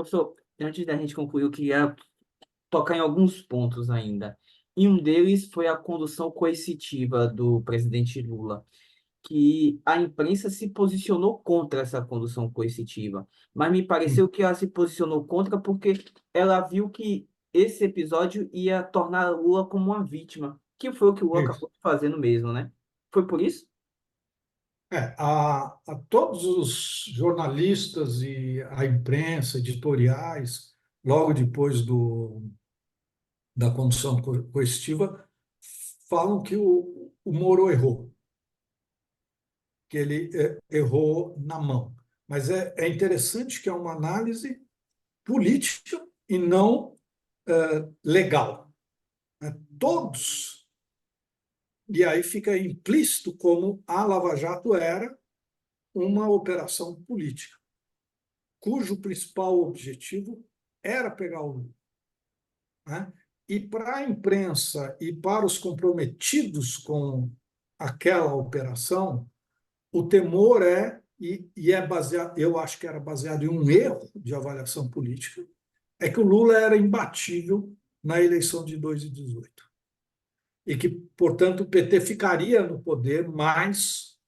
Professor, antes da gente concluir, eu queria tocar em alguns pontos ainda. E um deles foi a condução coercitiva do presidente Lula, que a imprensa se posicionou contra essa condução coercitiva, mas me pareceu que ela se posicionou contra porque ela viu que esse episódio ia tornar Lula como uma vítima, que foi o que o Lula Isso. acabou fazendo mesmo, né? Foi por isso? A todos os jornalistas e a imprensa, editoriais, logo depois da condução coercitiva, falam que o Moro errou, que ele errou na mão. Mas é interessante que é uma análise política e não legal, né? Todos, e aí fica implícito como a Lava Jato era uma operação política, cujo principal objetivo era pegar o Lula, né? E para a imprensa e para os comprometidos com aquela operação, o temor e é baseado, eu acho que era baseado em um erro de avaliação política, é que o Lula era imbatível na eleição de 2018 e que, portanto, o PT ficaria no poder mais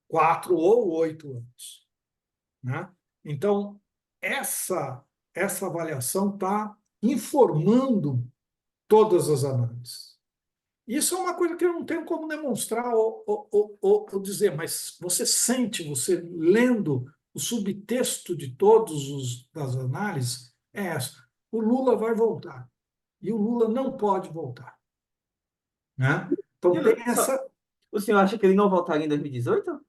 4 ou 8 anos, né? Então, essa avaliação está informando todas as análises. Isso é uma coisa que eu não tenho como demonstrar ou dizer, mas você sente, você lendo o subtexto de todos os das análises, é essa. O Lula vai voltar. E o Lula não pode voltar, né? Então tem Só, essa. o senhor acha que ele não voltaria em 2018?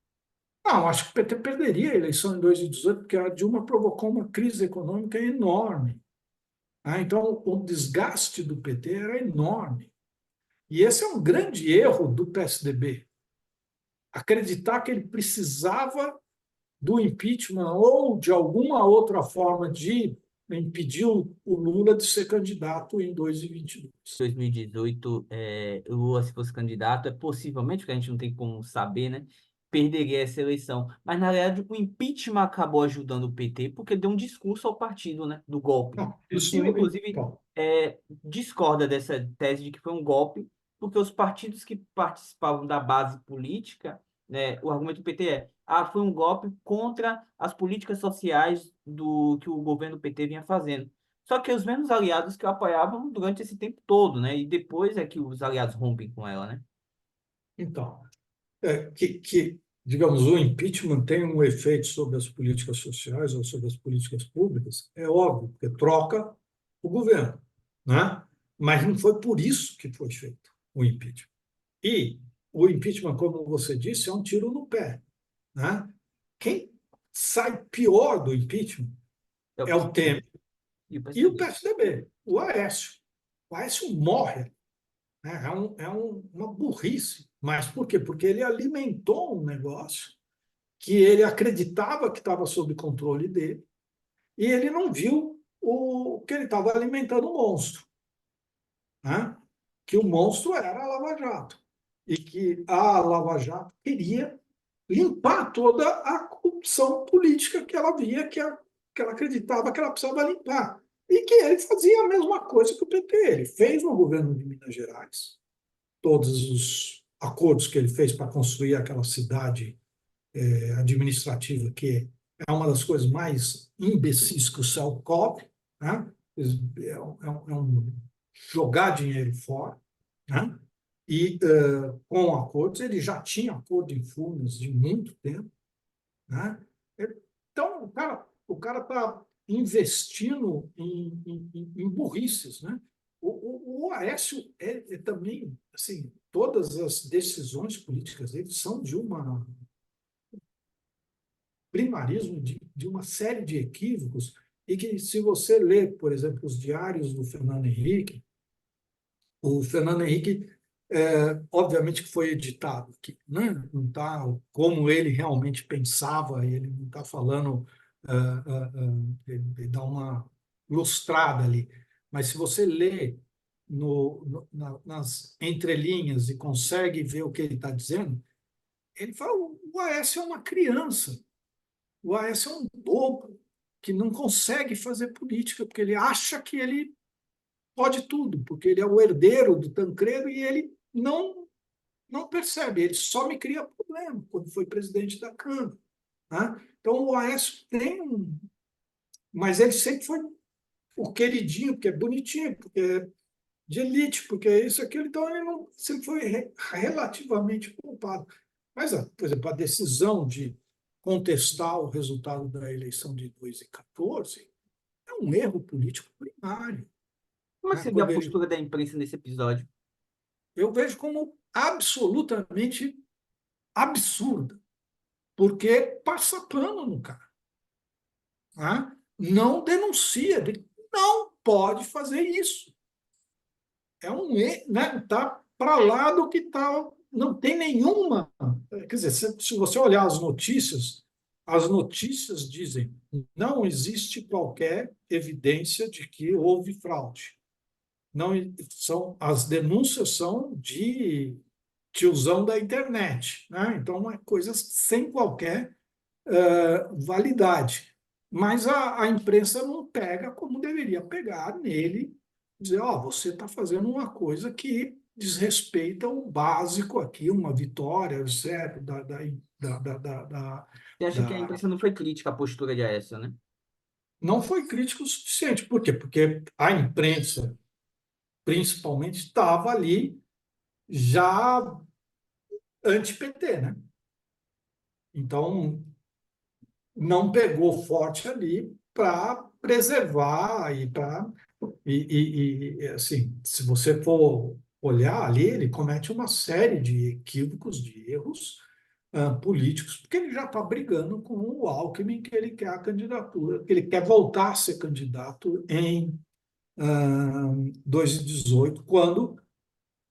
Não, acho que o PT perderia a eleição em 2018, porque a Dilma provocou uma crise econômica enorme. Então, o desgaste do PT era enorme. E esse é um grande erro do PSDB. Acreditar que ele precisava do impeachment ou de alguma outra forma de impedir o Lula de ser candidato em 2022. 2018, o Lula, se fosse candidato, possivelmente, porque a gente não tem como saber, né? Perderia essa eleição. Mas, na realidade, o impeachment acabou ajudando o PT, porque deu um discurso ao partido, né? Do golpe. Não, O senhor, isso, inclusive, então, discorda dessa tese de que foi um golpe, porque os partidos que participavam da base política, né? O argumento do PT foi um golpe contra as políticas sociais do que o governo PT vinha fazendo. Só que os mesmos aliados que o apoiavam durante esse tempo todo, né? E depois é que os aliados rompem com ela, né? então digamos, o impeachment tem um efeito sobre as políticas sociais ou sobre as políticas públicas, é óbvio, porque troca o governo, né? Mas não foi por isso que foi feito o impeachment. E o impeachment, como você disse, é um tiro no pé, né? Quem sai pior do impeachment É o é o PSDB Temer e o e o PSDB. PSDB, o Aécio. O Aécio morre, né? Uma burrice. Mas por quê? Porque ele alimentou um negócio que ele acreditava que estava sob controle dele e ele não viu que ele estava alimentando o monstro, né? Que o monstro era a Lava Jato e que a Lava Jato queria limpar toda a corrupção política que ela via, que ela acreditava que ela precisava limpar. E que ele fazia a mesma coisa que o PT. Ele fez no governo de Minas Gerais todos os acordos que ele fez para construir aquela cidade administrativa, que é uma das coisas mais imbecis que o céu cobre, né? É um jogar dinheiro fora, né? E com acordos, ele já tinha acordo em Furnas de muito tempo, né? Então, o cara está investindo em burrices, né? O Aécio também, assim, todas as decisões políticas dele são de um primarismo de uma série de equívocos e que, se você ler, por exemplo, os diários do Fernando Henrique, o Fernando Henrique, obviamente que foi editado aqui, né? Não está como ele realmente pensava, ele não está falando, ele dá uma lustrada ali. Mas se você lê nas entrelinhas e consegue ver o que ele está dizendo, ele fala: o Aécio é uma criança, o Aécio é um bobo, que não consegue fazer política, porque ele acha que ele pode tudo, porque ele é o herdeiro do Tancredo e ele não percebe, ele só me cria problema quando foi presidente da Câmara. Né? Então, o Aécio tem um. Mas ele sempre foi o queridinho, porque é bonitinho, porque é de elite, porque é isso, aquilo, então ele não, sempre foi relativamente culpado. Mas, por exemplo, a decisão de contestar o resultado da eleição de 2014 é um erro político primário. Como é que Né? você vê a Quando ele, postura da imprensa nesse episódio? eu vejo como absolutamente absurda, porque passa pano no cara. Né? Não denuncia, não pode fazer isso. É um erro, né? Tá para lá do que tá, não tem nenhuma. Quer dizer, se você olhar as notícias dizem não existe qualquer evidência de que houve fraude. Não são as denúncias são de tiozão da internet, né? Então é coisas sem qualquer validade. Mas a imprensa não pega como deveria pegar nele, dizer, ó, você está fazendo uma coisa que desrespeita o básico aqui, uma vitória, certo? Você acha que a Da... imprensa não foi crítica à postura de Aécio, né? Não foi crítico o suficiente. Por quê? Porque a imprensa, principalmente, estava ali já anti-PT, né? Então, não pegou forte ali para preservar e para assim, se você for olhar ali, ele comete uma série de equívocos, de erros políticos, porque ele já está brigando com o Alckmin, que ele quer a candidatura, que ele quer voltar a ser candidato em 2018, quando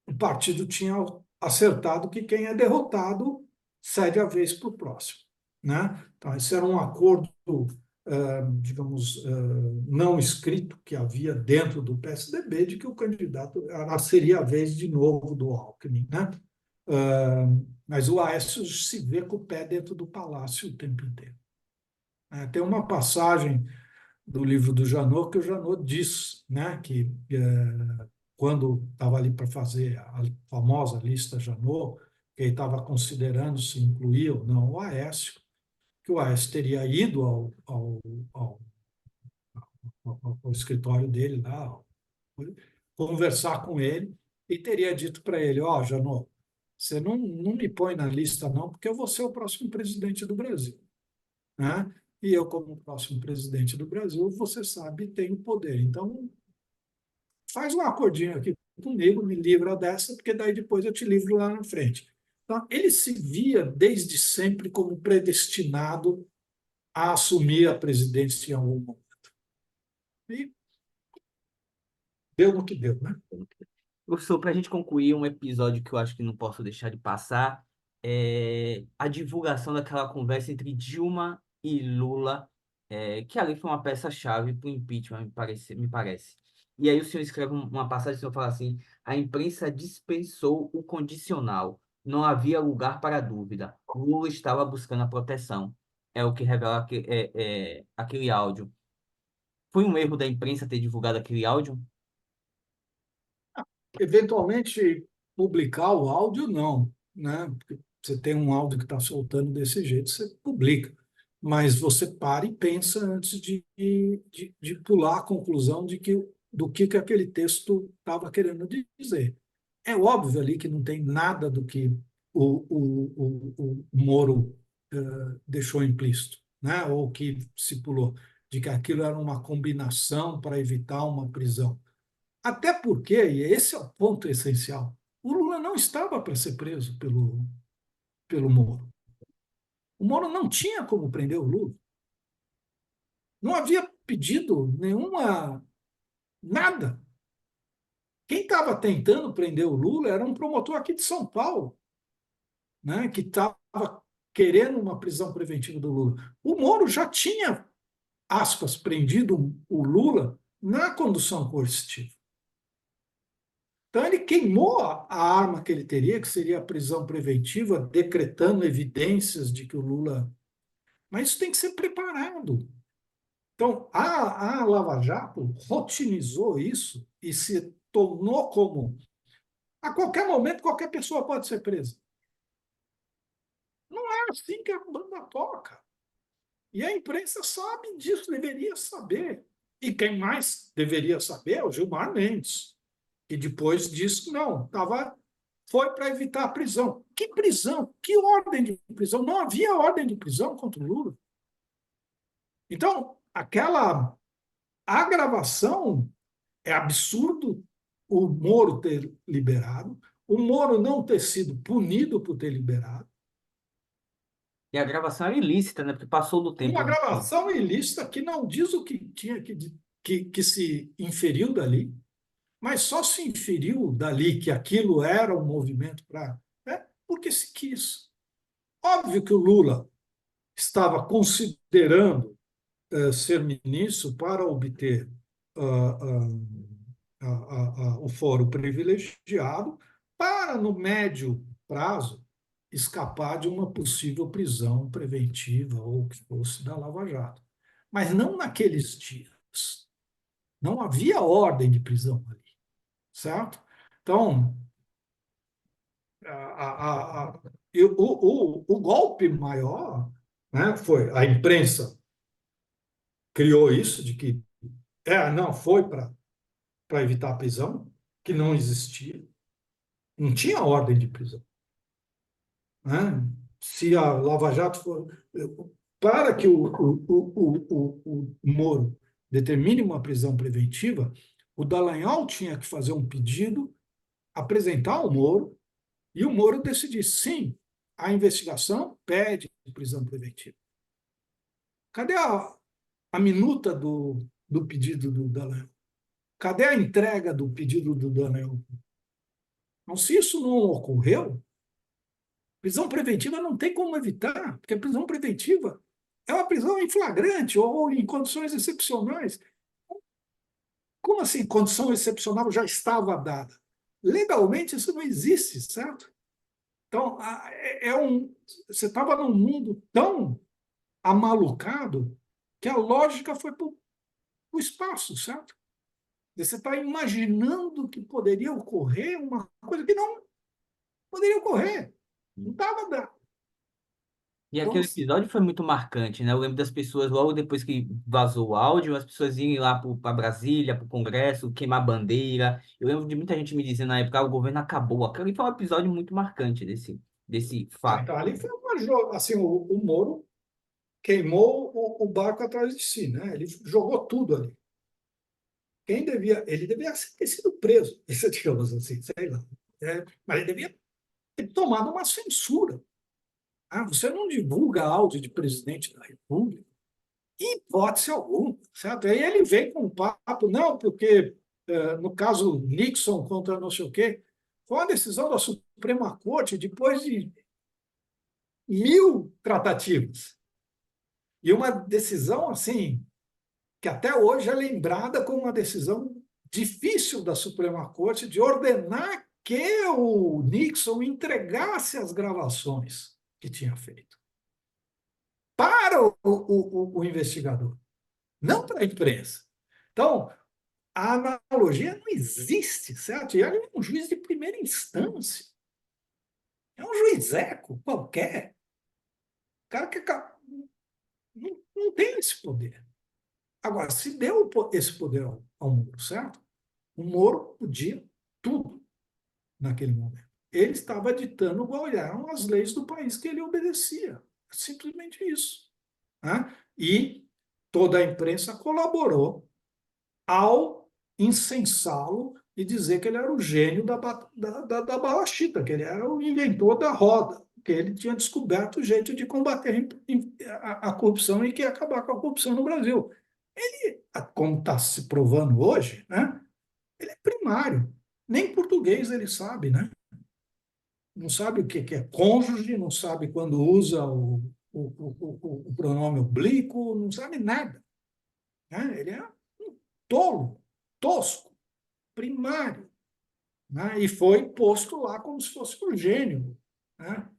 o partido tinha acertado que quem é derrotado cede a vez para o próximo. Né? Então, esse era um acordo, digamos, não escrito que havia dentro do PSDB de que o candidato seria a vez de novo do Alckmin. Né? Mas o Aécio se vê com o pé dentro do palácio o tempo inteiro. Tem uma passagem do livro do Janot que o Janot diz, né, que quando estava ali para fazer a famosa lista Janot, que ele estava considerando se incluir ou não o Aécio, que o Aécio teria ido ao, ao escritório dele lá, conversar com ele e teria dito para ele, ó, oh, Janot, você não me põe na lista não, porque eu vou ser o próximo presidente do Brasil. Né? E eu, como próximo presidente do Brasil, você sabe, tenho poder. Então, faz um acordinho aqui comigo, me livra dessa, porque daí depois eu te livro lá na frente. Então, ele se via desde sempre como predestinado a assumir a presidência em algum momento. E deu no que deu, né? Professor, para a gente concluir um episódio que eu acho que não posso deixar de passar, é a divulgação daquela conversa entre Dilma e Lula, que ali foi uma peça-chave para o impeachment, me parece. E aí o senhor escreve uma passagem, o senhor fala assim, a imprensa dispensou o condicional, não havia lugar para dúvida, Lula estava buscando a proteção. É o que revela aquele áudio. Foi um erro da imprensa ter divulgado aquele áudio? Eventualmente, publicar o áudio, não. Né? Porque você tem um áudio que está soltando desse jeito, você publica. Mas você para e pensa antes de pular a conclusão de que, do que aquele texto estava querendo dizer. É óbvio ali que não tem nada do que o Moro deixou implícito, né? Ou que se pulou, de que aquilo era uma combinação para evitar uma prisão. Até porque, e esse é o ponto essencial, o Lula não estava para ser preso pelo Moro. O Moro não tinha como prender o Lula. Não havia pedido nenhuma, nada. Quem estava tentando prender o Lula era um promotor aqui de São Paulo, né, que estava querendo uma prisão preventiva do Lula. O Moro já tinha, aspas, prendido o Lula na condução coercitiva. Então, ele queimou a arma que ele teria, que seria a prisão preventiva, decretando evidências de que o Lula. Mas isso tem que ser preparado. Então, a Lava Jato rotinizou isso e se tornou comum. A qualquer momento, qualquer pessoa pode ser presa. Não é assim que a banda toca. E a imprensa sabe disso, deveria saber. E quem mais deveria saber é o Gilmar Mendes, que depois disse que não, foi para evitar a prisão. Que prisão? Que ordem de prisão? Não havia ordem de prisão contra o Lula. Então, aquela agravação é absurdo o Moro ter liberado, o Moro não ter sido punido por ter liberado. E a gravação era ilícita, né? Porque passou do Uma tempo. gravação ilícita que não diz o que tinha que se inferiu dali, mas só se inferiu dali que aquilo era um movimento para. Porque se quis. Óbvio que o Lula estava considerando ser ministro para obter o foro privilegiado, para, no médio prazo, escapar de uma possível prisão preventiva ou o que fosse da Lava Jato. Mas não naqueles dias. Não havia ordem de prisão ali, certo? Então, o golpe maior, né, foi a imprensa criou isso de que não foi para evitar a prisão, que não existia, não tinha ordem de prisão, né? Se a Lava Jato for para que o Moro determine uma prisão preventiva, o Dallagnol tinha que fazer um pedido, apresentar ao Moro e o Moro decidir sim, a investigação pede prisão preventiva. Cadê a minuta do pedido do Dallagnol? Cadê a entrega do pedido do Dallagnol? Então, se isso não ocorreu, prisão preventiva não tem como evitar, porque a prisão preventiva é uma prisão em flagrante ou em condições excepcionais. Como assim, condição excepcional já estava dada? Legalmente isso não existe, certo? Então, você estava num mundo tão amalucado que a lógica foi para o espaço, certo? Você está imaginando que poderia ocorrer uma coisa que não poderia ocorrer. Não estava dando. E Então, aquele episódio foi muito marcante, né? Eu lembro das pessoas, logo depois que vazou o áudio, as pessoas irem lá para Brasília, para o Congresso, queimar bandeira. Eu lembro de muita gente me dizendo na época, o governo acabou. Aquele foi um episódio muito marcante desse fato. então ali foi assim, o Moro queimou o barco atrás de si, né? Ele jogou tudo ali. Ele devia ter sido preso, digamos assim, sei lá. Mas ele devia ter tomado uma censura. Você não divulga áudio de presidente da República, em hipótese alguma, certo? Aí ele vem com um papo, não, porque no caso Nixon contra não sei o quê, foi uma decisão da Suprema Corte depois de 1.000 tratativas. E uma decisão assim, que até hoje é lembrada como uma decisão difícil da Suprema Corte de ordenar que o Nixon entregasse as gravações que tinha feito para o investigador, não para a imprensa. Então, a analogia não existe, certo? E ele é um juiz de primeira instância. É um juizeco qualquer. O cara que não tem esse poder. Agora, se deu esse poder ao Moro, certo? O Moro podia tudo naquele momento. Ele estava ditando quais eram as leis do país que ele obedecia. Simplesmente isso. Né? E toda a imprensa colaborou ao incensá-lo e dizer que ele era o gênio da balachita, que ele era o inventor da roda, que ele tinha descoberto o jeito de combater a corrupção e que ia acabar com a corrupção no Brasil. Ele, como está se provando hoje, né, ele é primário. Nem português ele sabe, né? Não sabe o que é cônjuge, não sabe quando usa o pronome oblíquo, não sabe nada. Né? Ele é um tolo, tosco, primário. Né? E foi posto lá como se fosse um gênio. Né?